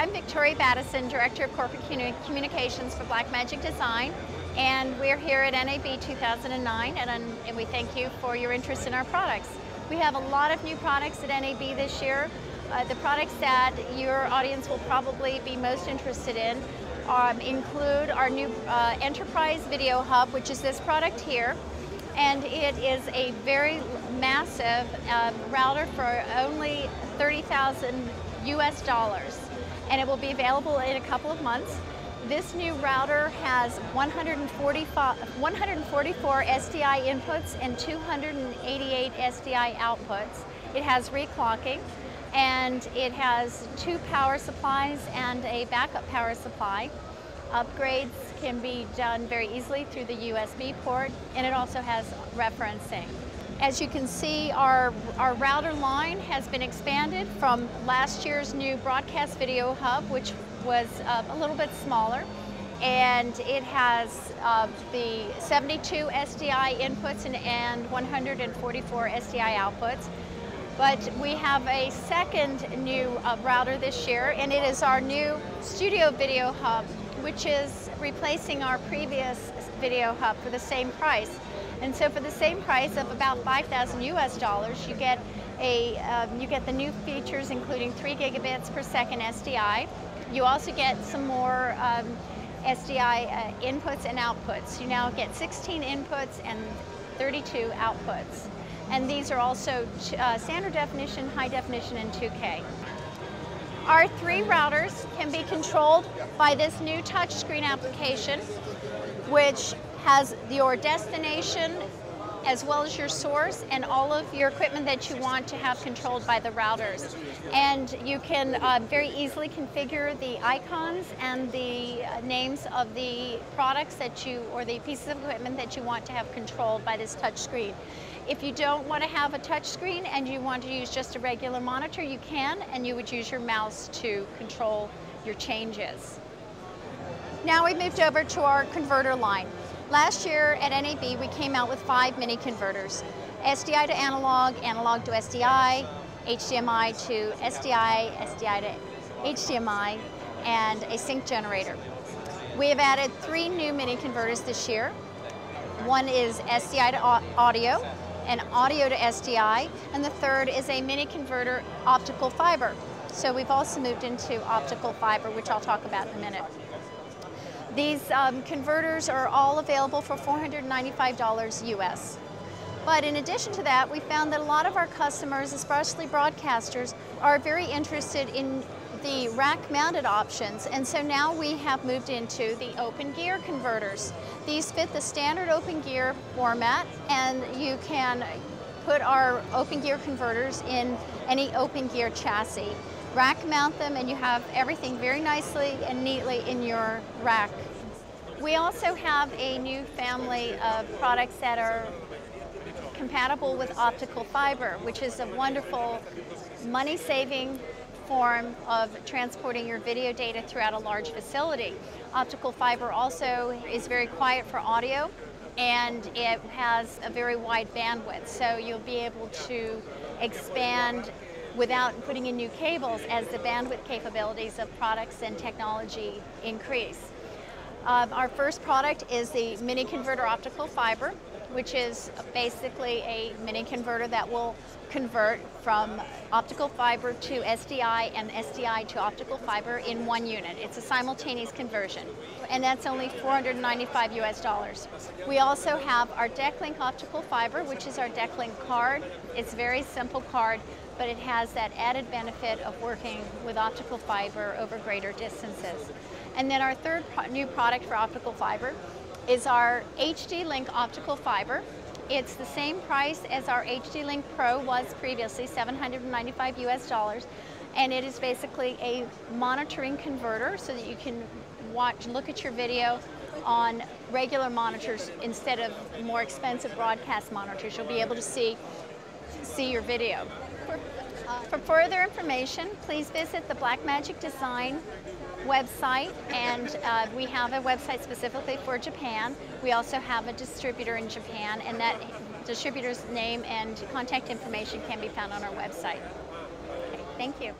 I'm Victoria Battison, Director of Corporate Communications for Blackmagic Design, and we're here at NAB 2009, and we thank you for your interest in our products. We have a lot of new products at NAB this year. The products that your audience will probably be most interested in include our new Enterprise Video Hub, which is this product here, and it is a very massive router for only $30,000 US, and it will be available in a couple of months. This new router has 144 SDI inputs and 288 SDI outputs. It has reclocking, and it has 2 power supplies and a backup power supply. Upgrades can be done very easily through the USB port, and it also has referencing. As you can see, our router line has been expanded from last year's new broadcast video hub, which was a little bit smaller, and it has the 72 SDI inputs and 144 SDI outputs. But we have a second new router this year, and it is our new Studio Video Hub, which is replacing our previous video hub for the same price. And so for the same price of about $5,000 US, you get the new features, including 3 gigabits per second SDI. You also get some more SDI inputs and outputs. You now get 16 inputs and 32 outputs. And these are also standard definition, high definition, and 2K. Our 3 routers can be controlled by this new touchscreen application, which has your destination as well as your source and all of your equipment that you want to have controlled by the routers. And you can very easily configure the icons and the names of the products or the pieces of equipment that you want to have controlled by this touch screen. If you don't want to have a touch screen and you want to use just a regular monitor, you can, and you would use your mouse to control your changes. Now we've moved over to our converter line. Last year at NAB, we came out with 5 mini converters: SDI to analog, analog to SDI, HDMI to SDI, SDI to HDMI, and a sync generator. We have added 3 new mini converters this year. One is SDI to audio, and audio to SDI, and the third is a mini converter optical fiber. So we've also moved into optical fiber, which I'll talk about in a minute. These converters are all available for $495 US. But in addition to that, we found that a lot of our customers, especially broadcasters, are very interested in the rack-mounted options, and so now we have moved into the open gear converters. These fit the standard open gear format, and you can put our open gear converters in any open gear chassis. Rack mount them, and you have everything very nicely and neatly in your rack. We also have a new family of products that are compatible with optical fiber, which is a wonderful money-saving form of transporting your video data throughout a large facility. Optical fiber also is very quiet for audio, and it has a very wide bandwidth, so you'll be able to expand without putting in new cables as the bandwidth capabilities of products and technology increase. Our first product is the mini converter optical fiber, which is basically a mini converter that will convert from optical fiber to SDI and SDI to optical fiber in one unit. It's a simultaneous conversion, and that's only $495 US. We also have our DeckLink optical fiber, which is our DeckLink card. It's a very simple card, but it has that added benefit of working with optical fiber over greater distances. And then our third new product for optical fiber is our HD Link optical fiber. It's the same price as our HD Link Pro was previously, $795 US, and it is basically a monitoring converter so that you can look at your video on regular monitors instead of more expensive broadcast monitors. You'll be able to see your video. For further information, please visit the Blackmagic Design website, and we have a website specifically for Japan. We also have a distributor in Japan, and that distributor's name and contact information can be found on our website. Okay, thank you.